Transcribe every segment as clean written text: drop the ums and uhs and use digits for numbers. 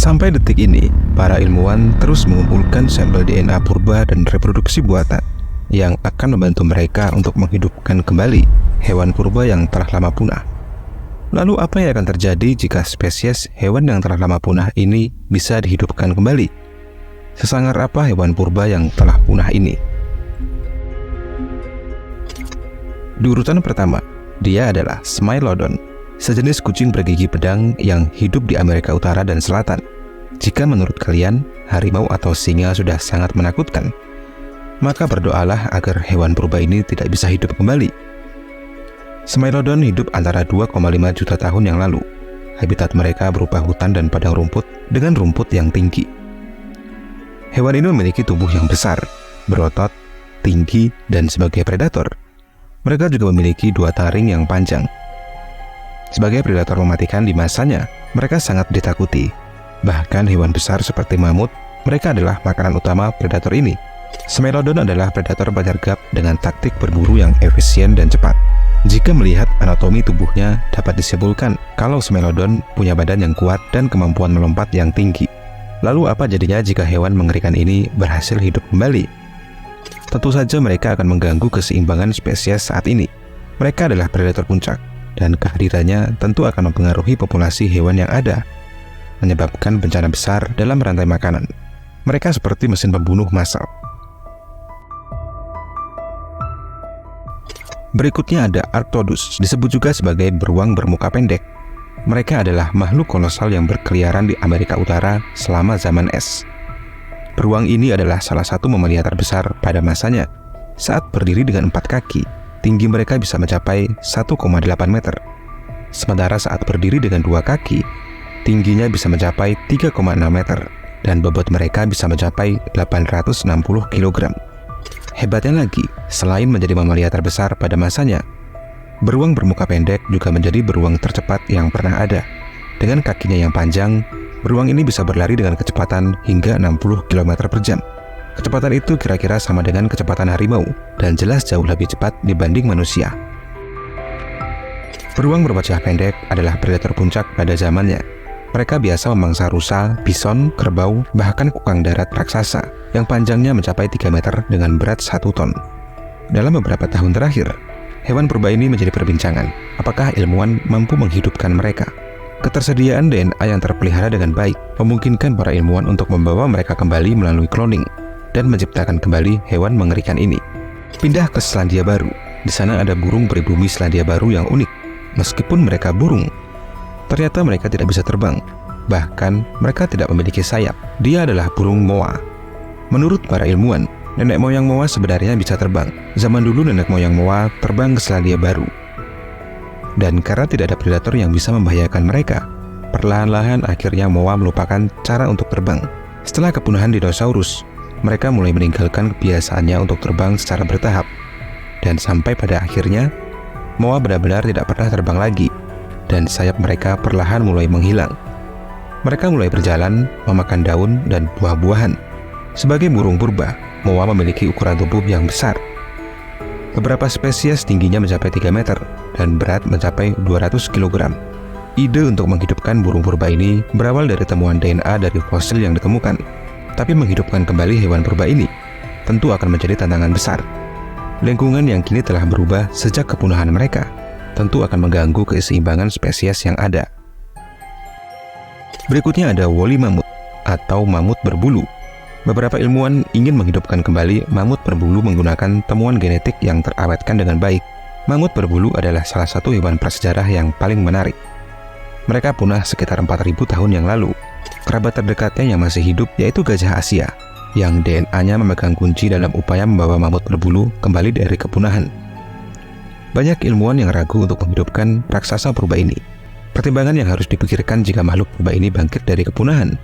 Sampai detik ini, para ilmuwan terus mengumpulkan sampel DNA purba dan reproduksi buatan yang akan membantu mereka untuk menghidupkan kembali hewan purba yang telah lama punah. Lalu apa yang akan terjadi jika spesies hewan yang telah lama punah ini bisa dihidupkan kembali? Sesangar apa hewan purba yang telah punah ini? Di urutan pertama, dia adalah Smilodon, sejenis kucing bergigi pedang yang hidup di Amerika Utara dan Selatan. Jika menurut kalian, harimau atau singa sudah sangat menakutkan, maka berdoalah agar hewan purba ini tidak bisa hidup kembali. Smilodon hidup antara 2,5 juta tahun yang lalu. Habitat mereka berupa hutan dan padang rumput dengan rumput yang tinggi. Hewan ini memiliki tubuh yang besar, berotot, tinggi, dan sebagai predator, mereka juga memiliki 2 taring yang panjang. Sebagai predator mematikan di masanya, mereka sangat ditakuti. Bahkan hewan besar seperti mamut, mereka adalah makanan utama predator ini. Smilodon adalah predator penyergap dengan taktik berburu yang efisien dan cepat. Jika melihat anatomi tubuhnya, dapat disimpulkan kalau Smilodon punya badan yang kuat dan kemampuan melompat yang tinggi. Lalu apa jadinya jika hewan mengerikan ini berhasil hidup kembali? Tentu saja mereka akan mengganggu keseimbangan spesies saat ini. Mereka adalah predator puncak, dan kehadirannya tentu akan mempengaruhi populasi hewan yang ada, menyebabkan bencana besar dalam rantai makanan. Mereka seperti mesin pembunuh massal. Berikutnya ada Arctodus, disebut juga sebagai beruang bermuka pendek. Mereka adalah makhluk kolosal yang berkeliaran di Amerika Utara selama zaman es. Beruang ini adalah salah satu mamalia terbesar pada masanya. Saat berdiri dengan 4 kaki, tinggi mereka bisa mencapai 1,8 meter. Sementara saat berdiri dengan 2 kaki, tingginya bisa mencapai 3,6 meter, dan bobot mereka bisa mencapai 860 kg. Hebatnya lagi, selain menjadi mamalia terbesar pada masanya, beruang bermuka pendek juga menjadi beruang tercepat yang pernah ada. Dengan kakinya yang panjang, beruang ini bisa berlari dengan kecepatan hingga 60 km per jam. Kecepatan itu kira-kira sama dengan kecepatan harimau dan jelas jauh lebih cepat dibanding manusia. Beruang berwajah pendek adalah predator puncak pada zamannya. Mereka biasa memangsa rusa, bison, kerbau, bahkan kukang darat raksasa yang panjangnya mencapai 3 meter dengan berat 1 ton. Dalam beberapa tahun terakhir, hewan purba ini menjadi perbincangan. Apakah ilmuwan mampu menghidupkan mereka? Ketersediaan DNA yang terpelihara dengan baik memungkinkan para ilmuwan untuk membawa mereka kembali melalui cloning dan menciptakan kembali hewan mengerikan ini. Pindah ke Selandia Baru. Di sana ada burung pribumi Selandia Baru yang unik. Meskipun mereka burung, ternyata mereka tidak bisa terbang. Bahkan mereka tidak memiliki sayap. Dia adalah burung moa. Menurut para ilmuwan, nenek moyang moa sebenarnya bisa terbang. Zaman dulu nenek moyang moa terbang ke Selandia Baru. Dan karena tidak ada predator yang bisa membahayakan mereka, perlahan-lahan akhirnya moa melupakan cara untuk terbang. Setelah kepunahan dinosaurus, mereka mulai meninggalkan kebiasaannya untuk terbang secara bertahap. Dan sampai pada akhirnya, moa benar-benar tidak pernah terbang lagi, dan sayap mereka perlahan mulai menghilang. Mereka mulai berjalan, memakan daun dan buah-buahan. Sebagai burung purba, moa memiliki ukuran tubuh yang besar. Beberapa spesies tingginya mencapai 3 meter dan berat mencapai 200 kg. Ide untuk menghidupkan burung purba ini berawal dari temuan DNA dari fosil yang ditemukan. Tapi menghidupkan kembali hewan purba ini tentu akan menjadi tantangan besar. Lingkungan yang kini telah berubah sejak kepunahan mereka tentu akan mengganggu keseimbangan spesies yang ada. Berikutnya ada woolly mammoth atau mamut berbulu. Beberapa ilmuwan ingin menghidupkan kembali mamut berbulu menggunakan temuan genetik yang terawetkan dengan baik. Mamut berbulu adalah salah satu hewan prasejarah yang paling menarik. Mereka punah sekitar 4.000 tahun yang lalu. Kerabat terdekatnya yang masih hidup yaitu gajah Asia, yang DNA-nya memegang kunci dalam upaya membawa mamut berbulu kembali dari kepunahan. Banyak ilmuwan yang ragu untuk menghidupkan raksasa purba ini. Pertimbangan yang harus dipikirkan jika makhluk purba ini bangkit dari kepunahan,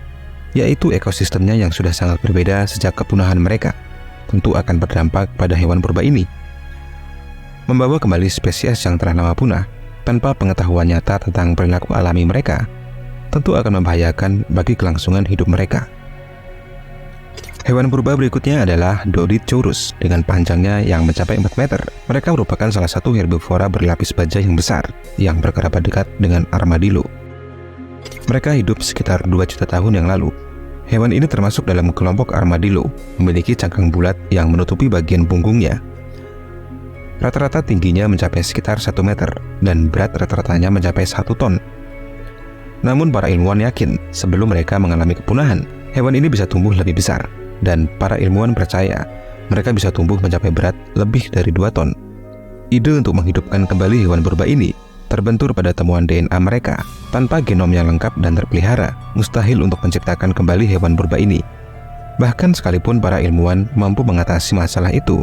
yaitu ekosistemnya yang sudah sangat berbeda sejak kepunahan mereka, tentu akan berdampak pada hewan purba ini. Membawa kembali spesies yang telah lama punah tanpa pengetahuan nyata tentang perilaku alami mereka, tentu akan membahayakan bagi kelangsungan hidup mereka. Hewan purba berikutnya adalah Dodichosaurus dengan panjangnya yang mencapai 4 meter. Mereka merupakan salah satu herbivora berlapis baja yang besar yang berkerabat dekat dengan armadillo. Mereka hidup sekitar 2 juta tahun yang lalu. Hewan ini termasuk dalam kelompok armadillo, memiliki cangkang bulat yang menutupi bagian punggungnya. Rata-rata tingginya mencapai sekitar 1 meter dan berat rata-ratanya mencapai 1 ton. Namun para ilmuwan yakin sebelum mereka mengalami kepunahan, hewan ini bisa tumbuh lebih besar, dan para ilmuwan percaya mereka bisa tumbuh mencapai berat lebih dari 2 ton. Ide untuk menghidupkan kembali hewan purba ini terbentur pada temuan DNA mereka. Tanpa genom yang lengkap dan terpelihara, mustahil untuk menciptakan kembali hewan purba ini. Bahkan sekalipun para ilmuwan mampu mengatasi masalah itu,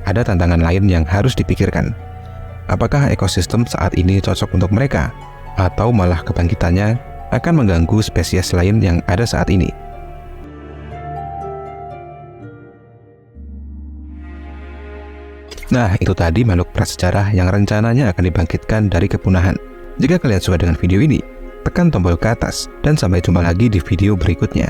ada tantangan lain yang harus dipikirkan. Apakah ekosistem saat ini cocok untuk mereka? Atau malah kebangkitannya akan mengganggu spesies lain yang ada saat ini? Nah, itu tadi makhluk prasejarah yang rencananya akan dibangkitkan dari kepunahan. Jika kalian suka dengan video ini, tekan tombol ke atas dan sampai jumpa lagi di video berikutnya.